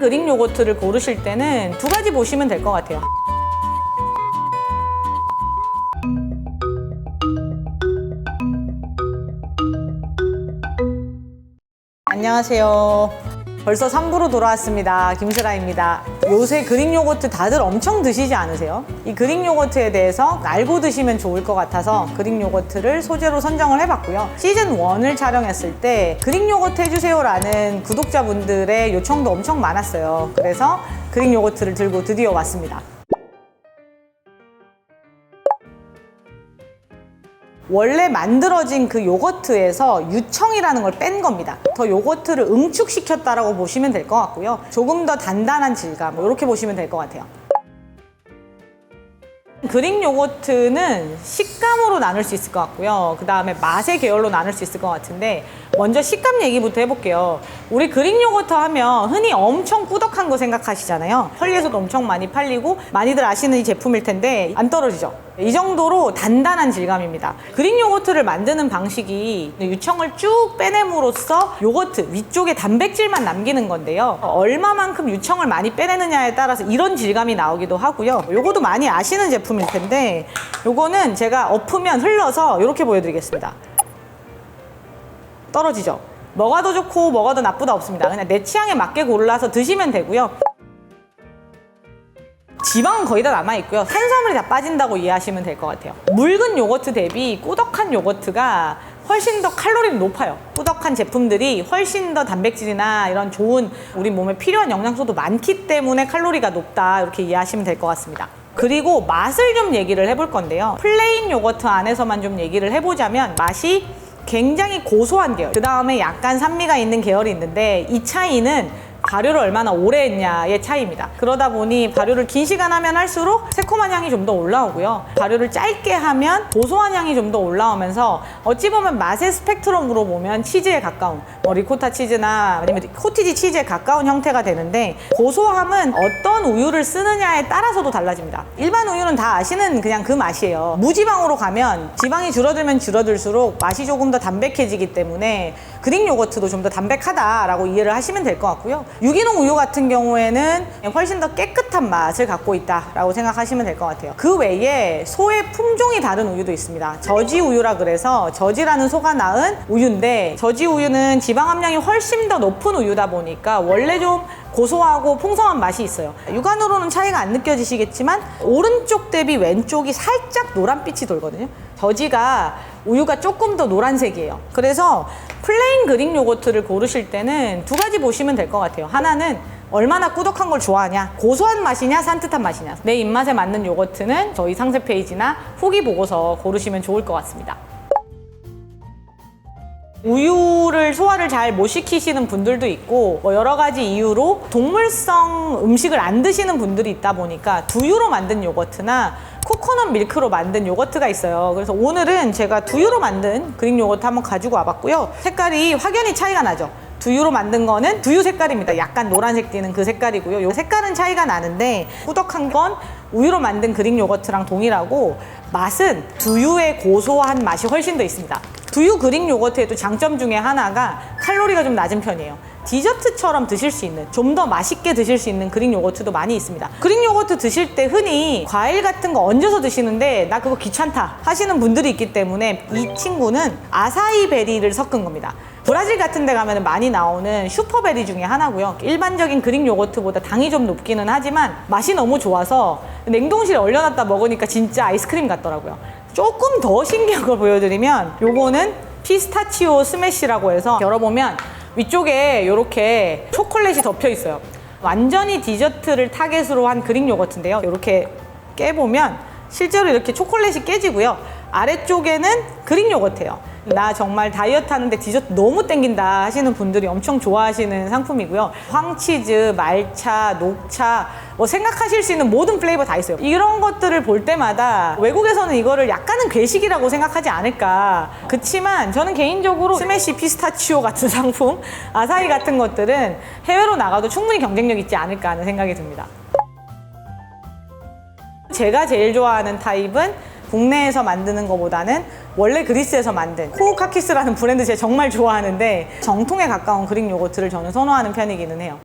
그릭 요거트를 고르실 때는 두 가지 보시면 될 것 같아요. 안녕하세요. 벌써 3부로 돌아왔습니다. 김슬아입니다. 요새 그릭 요거트 다들 엄청 드시지 않으세요? 이 그릭 요거트에 대해서 알고 드시면 좋을 것 같아서 그릭 요거트를 소재로 선정을 해봤고요. 시즌 1을 촬영했을 때 그릭 요거트 해주세요 라는 구독자분들의 요청도 엄청 많았어요. 그래서 그릭 요거트를 들고 드디어 왔습니다. 원래 만들어진 그 요거트에서 유청이라는 걸 뺀 겁니다. 더 요거트를 응축시켰다라고 보시면 될 것 같고요. 조금 더 단단한 질감, 이렇게 보시면 될 것 같아요. 그릭 요거트는 식감으로 나눌 수 있을 것 같고요. 그 다음에 맛의 계열로 나눌 수 있을 것 같은데, 먼저 식감 얘기부터 해볼게요. 우리 그릭 요거트 하면 흔히 엄청 꾸덕한 거 생각하시잖아요. 편리에서도 엄청 많이 팔리고 많이들 아시는 이 제품일 텐데 안 떨어지죠? 이 정도로 단단한 질감입니다. 그릭 요거트를 만드는 방식이 유청을 쭉 빼냄으로써 요거트 위쪽에 단백질만 남기는 건데요. 얼마만큼 유청을 많이 빼내느냐에 따라서 이런 질감이 나오기도 하고요. 요거도 많이 아시는 제품일 텐데, 요거는 제가 엎으면 흘러서 이렇게 보여드리겠습니다. 떨어지죠? 뭐가 더 좋고 뭐가 더 나쁘다 없습니다. 그냥 내 취향에 맞게 골라서 드시면 되고요. 지방은 거의 다 남아있고요. 탄수화물이 다 빠진다고 이해하시면 될 것 같아요. 묽은 요거트 대비 꾸덕한 요거트가 훨씬 더 칼로리는 높아요. 꾸덕한 제품들이 훨씬 더 단백질이나 이런 좋은 우리 몸에 필요한 영양소도 많기 때문에 칼로리가 높다, 이렇게 이해하시면 될 것 같습니다. 그리고 맛을 좀 얘기를 해볼 건데요. 플레인 요거트 안에서만 좀 얘기를 해보자면 맛이 굉장히 고소한 계열, 그 다음에 약간 산미가 있는 계열이 있는데, 이 차이는 발효를 얼마나 오래 했냐의 차이입니다. 그러다 보니 발효를 긴 시간 하면 할수록 새콤한 향이 좀 더 올라오고요. 발효를 짧게 하면 고소한 향이 좀 더 올라오면서 어찌 보면 맛의 스펙트럼으로 보면 치즈에 가까운, 리코타 치즈나 아니면 코티지 치즈에 가까운 형태가 되는데, 고소함은 어떤 우유를 쓰느냐에 따라서도 달라집니다. 일반 우유는 다 아시는 그냥 그 맛이에요. 무지방으로 가면 지방이 줄어들면 줄어들수록 맛이 조금 더 담백해지기 때문에 그릭 요거트도 좀 더 담백하다라고 이해를 하시면 될 것 같고요. 유기농 우유 같은 경우에는 훨씬 더 깨끗한 맛을 갖고 있다라고 생각하시면 될 것 같아요. 그 외에 소의 품종이 다른 우유도 있습니다. 저지 우유라 그래서 저지라는 소가 낳은 우유인데, 저지 우유는 지방 함량이 훨씬 더 높은 우유다 보니까 원래 좀 고소하고 풍성한 맛이 있어요. 육안으로는 차이가 안 느껴지시겠지만 오른쪽 대비 왼쪽이 살짝 노란빛이 돌거든요. 저지가 우유가 조금 더 노란색이에요. 그래서 플레인 그릭 요거트를 고르실 때는 두 가지 보시면 될 것 같아요. 하나는 얼마나 꾸덕한 걸 좋아하냐, 고소한 맛이냐 산뜻한 맛이냐. 내 입맛에 맞는 요거트는 저희 상세 페이지나 후기 보고서 고르시면 좋을 것 같습니다. 우유를 소화를 잘 못 시키시는 분들도 있고, 여러 가지 이유로 동물성 음식을 안 드시는 분들이 있다 보니까 두유로 만든 요거트나 코코넛 밀크로 만든 요거트가 있어요. 그래서 오늘은 제가 두유로 만든 그릭 요거트 한번 가지고 와봤고요. 색깔이 확연히 차이가 나죠. 두유로 만든 거는 두유 색깔입니다. 약간 노란색 띠는 그 색깔이고요. 요 색깔은 차이가 나는데, 꾸덕한 건 우유로 만든 그릭 요거트랑 동일하고, 맛은 두유의 고소한 맛이 훨씬 더 있습니다. 두유 그릭 요거트에도 장점 중에 하나가 칼로리가 좀 낮은 편이에요. 디저트처럼 드실 수 있는, 좀 더 맛있게 드실 수 있는 그릭 요거트도 많이 있습니다. 그릭 요거트 드실 때 흔히 과일 같은 거 얹어서 드시는데 나 그거 귀찮다 하시는 분들이 있기 때문에, 이 친구는 아사이 베리를 섞은 겁니다. 브라질 같은 데 가면 많이 나오는 슈퍼베리 중에 하나고요. 일반적인 그릭 요거트보다 당이 좀 높기는 하지만 맛이 너무 좋아서 냉동실에 얼려놨다 먹으니까 진짜 아이스크림 같더라고요. 조금 더 신기한 걸 보여드리면, 요거는 피스타치오 스매시라고 해서 열어보면 위쪽에 이렇게 초콜릿이 덮여 있어요. 완전히 디저트를 타겟으로 한 그릭 요거트인데요. 이렇게 깨보면 실제로 이렇게 초콜릿이 깨지고요. 아래쪽에는 그릭 요거트예요. 나 정말 다이어트 하는데 디저트 너무 땡긴다 하시는 분들이 엄청 좋아하시는 상품이고요. 황치즈, 말차, 녹차, 생각하실 수 있는 모든 플레이버 다 있어요. 이런 것들을 볼 때마다 외국에서는 이거를 약간은 괴식이라고 생각하지 않을까. 그치만 저는 개인적으로 스매시 피스타치오 같은 상품, 아사히 같은 것들은 해외로 나가도 충분히 경쟁력 있지 않을까 하는 생각이 듭니다. 제가 제일 좋아하는 타입은 국내에서 만드는 것보다는 원래 그리스에서 만든 코우카키스라는 브랜드 제가 정말 좋아하는데, 정통에 가까운 그릭 요거트를 저는 선호하는 편이기는 해요.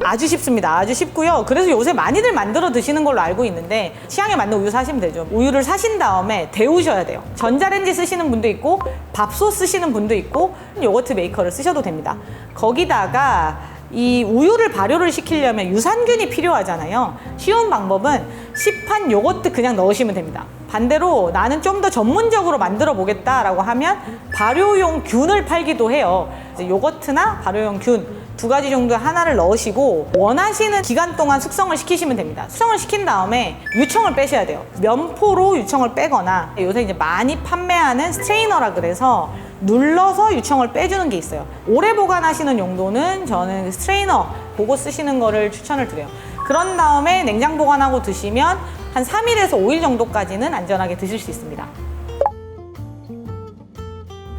아주 쉽습니다. 아주 쉽고요. 그래서 요새 많이들 만들어 드시는 걸로 알고 있는데 취향에 맞는 우유 사시면 되죠. 우유를 사신 다음에 데우셔야 돼요. 전자레인지 쓰시는 분도 있고 밥솥 쓰시는 분도 있고 요거트 메이커를 쓰셔도 됩니다. 거기다가 이 우유를 발효를 시키려면 유산균이 필요하잖아요. 쉬운 방법은 시판 요거트 그냥 넣으시면 됩니다. 반대로 나는 좀 더 전문적으로 만들어 보겠다라고 하면 발효용 균을 팔기도 해요. 이제 요거트나 발효용 균 두 가지 정도 하나를 넣으시고 원하시는 기간 동안 숙성을 시키시면 됩니다. 숙성을 시킨 다음에 유청을 빼셔야 돼요. 면포로 유청을 빼거나 요새 이제 많이 판매하는 스트레이너라 그래서 눌러서 유청을 빼주는 게 있어요. 오래 보관하시는 용도는 저는 스트레이너 보고 쓰시는 거를 추천을 드려요. 그런 다음에 냉장 보관하고 드시면 한 3일에서 5일 정도까지는 안전하게 드실 수 있습니다.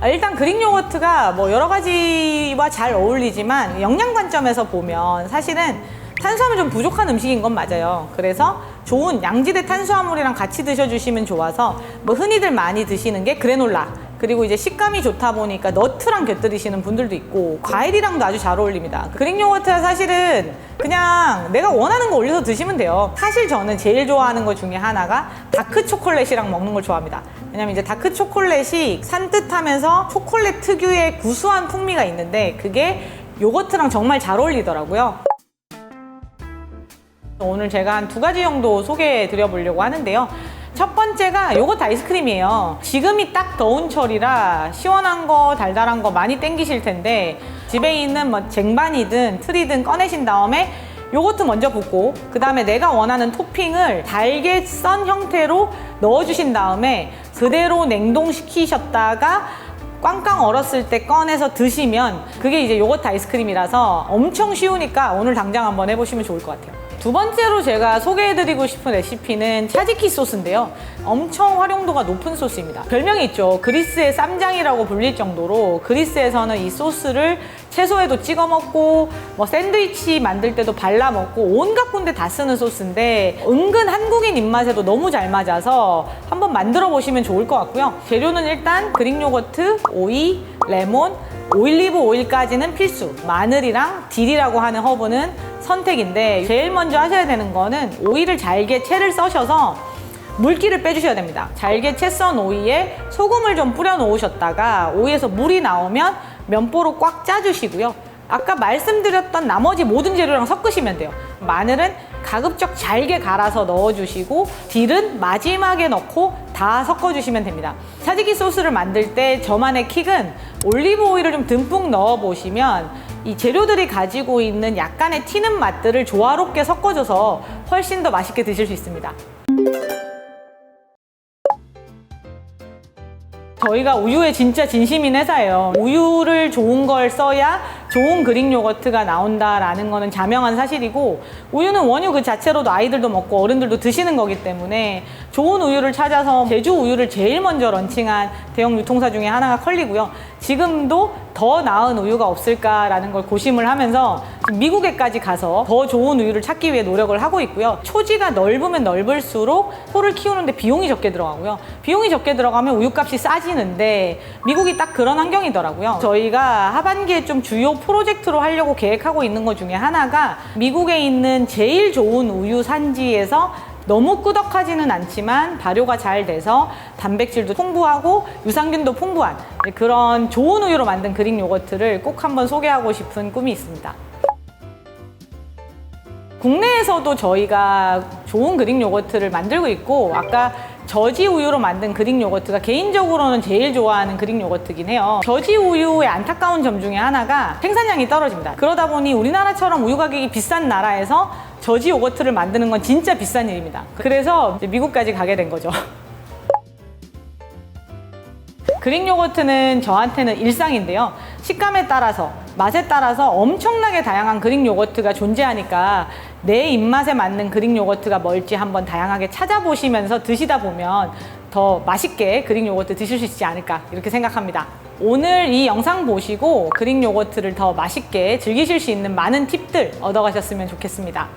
일단 그릭 요거트가 뭐 여러 가지와 잘 어울리지만 영양 관점에서 보면 사실은 탄수화물 좀 부족한 음식인 건 맞아요. 그래서 좋은 양지대 탄수화물이랑 같이 드셔주시면 좋아서 뭐 흔히들 많이 드시는 게 그래놀라, 그리고 이제 식감이 좋다 보니까 너트랑 곁들이시는 분들도 있고 과일이랑도 아주 잘 어울립니다. 그릭 요거트가 사실은 그냥 내가 원하는 거 올려서 드시면 돼요. 사실 저는 제일 좋아하는 것 중에 하나가 다크 초콜릿이랑 먹는 걸 좋아합니다. 왜냐면 이제 다크 초콜릿이 산뜻하면서 초콜릿 특유의 구수한 풍미가 있는데 그게 요거트랑 정말 잘 어울리더라고요. 오늘 제가 한 2가지 정도 소개해 드려 보려고 하는데요. 첫 번째가 요거트 아이스크림이에요. 지금이 딱 더운 철이라 시원한 거 달달한 거 많이 땡기실 텐데 집에 있는 뭐 쟁반이든 틀이든 꺼내신 다음에 요거트 먼저 붓고 그 다음에 내가 원하는 토핑을 달게 썬 형태로 넣어주신 다음에 그대로 냉동시키셨다가 꽝꽝 얼었을 때 꺼내서 드시면 그게 이제 요거트 아이스크림이라서 엄청 쉬우니까 오늘 당장 한번 해보시면 좋을 것 같아요. 두 번째로 제가 소개해드리고 싶은 레시피는 차지키 소스인데요. 엄청 활용도가 높은 소스입니다. 별명이 있죠. 그리스의 쌈장이라고 불릴 정도로 그리스에서는 이 소스를 채소에도 찍어 먹고 뭐 샌드위치 만들 때도 발라 먹고 온갖 군데 다 쓰는 소스인데 은근 한국인 입맛에도 너무 잘 맞아서 한번 만들어 보시면 좋을 것 같고요. 재료는 일단 그릭 요거트, 오이, 레몬, 올리브 오일까지는 필수. 마늘이랑 딜이라고 하는 허브는 선택인데 제일 먼저 하셔야 되는 거는 오이를 잘게 채를 써셔서 물기를 빼주셔야 됩니다. 잘게 채 썬 오이에 소금을 좀 뿌려 놓으셨다가 오이에서 물이 나오면 면보로 꽉 짜주시고요. 아까 말씀드렸던 나머지 모든 재료랑 섞으시면 돼요. 마늘은 가급적 잘게 갈아서 넣어주시고 딜은 마지막에 넣고 다 섞어주시면 됩니다. 차지기 소스를 만들 때 저만의 킥은 올리브 오일을 좀 듬뿍 넣어보시면 이 재료들이 가지고 있는 약간의 튀는 맛들을 조화롭게 섞어줘서 훨씬 더 맛있게 드실 수 있습니다. 저희가 우유에 진짜 진심인 회사예요. 우유를 좋은 걸 써야 좋은 그릭 요거트가 나온다라는 거는 자명한 사실이고 우유는 원유 그 자체로도 아이들도 먹고 어른들도 드시는 거기 때문에 좋은 우유를 찾아서 제주 우유를 제일 먼저 런칭한 대형 유통사 중에 하나가 컬리고요. 지금도 더 나은 우유가 없을까라는 걸 고심을 하면서 미국에까지 가서 더 좋은 우유를 찾기 위해 노력을 하고 있고요. 초지가 넓으면 넓을수록 소를 키우는데 비용이 적게 들어가고요. 비용이 적게 들어가면 우유값이 싸지는데 미국이 딱 그런 환경이더라고요. 저희가 하반기에 좀 주요 프로젝트로 하려고 계획하고 있는 것 중에 하나가 미국에 있는 제일 좋은 우유 산지에서 너무 꾸덕하지는 않지만 발효가 잘 돼서 단백질도 풍부하고 유산균도 풍부한 그런 좋은 우유로 만든 그릭 요거트를 꼭 한번 소개하고 싶은 꿈이 있습니다. 국내에서도 저희가 좋은 그릭 요거트를 만들고 있고 아까 저지 우유로 만든 그릭 요거트가 개인적으로는 제일 좋아하는 그릭 요거트긴 해요. 저지 우유의 안타까운 점 중에 하나가 생산량이 떨어집니다. 그러다 보니 우리나라처럼 우유 가격이 비싼 나라에서 저지 요거트를 만드는 건 진짜 비싼 일입니다. 그래서 이제 미국까지 가게 된 거죠. 그릭 요거트는 저한테는 일상인데요. 식감에 따라서 맛에 따라서 엄청나게 다양한 그릭 요거트가 존재하니까 내 입맛에 맞는 그릭 요거트가 뭘지 한번 다양하게 찾아보시면서 드시다 보면 더 맛있게 그릭 요거트 드실 수 있지 않을까 이렇게 생각합니다. 오늘 이 영상 보시고 그릭 요거트를 더 맛있게 즐기실 수 있는 많은 팁들 얻어가셨으면 좋겠습니다.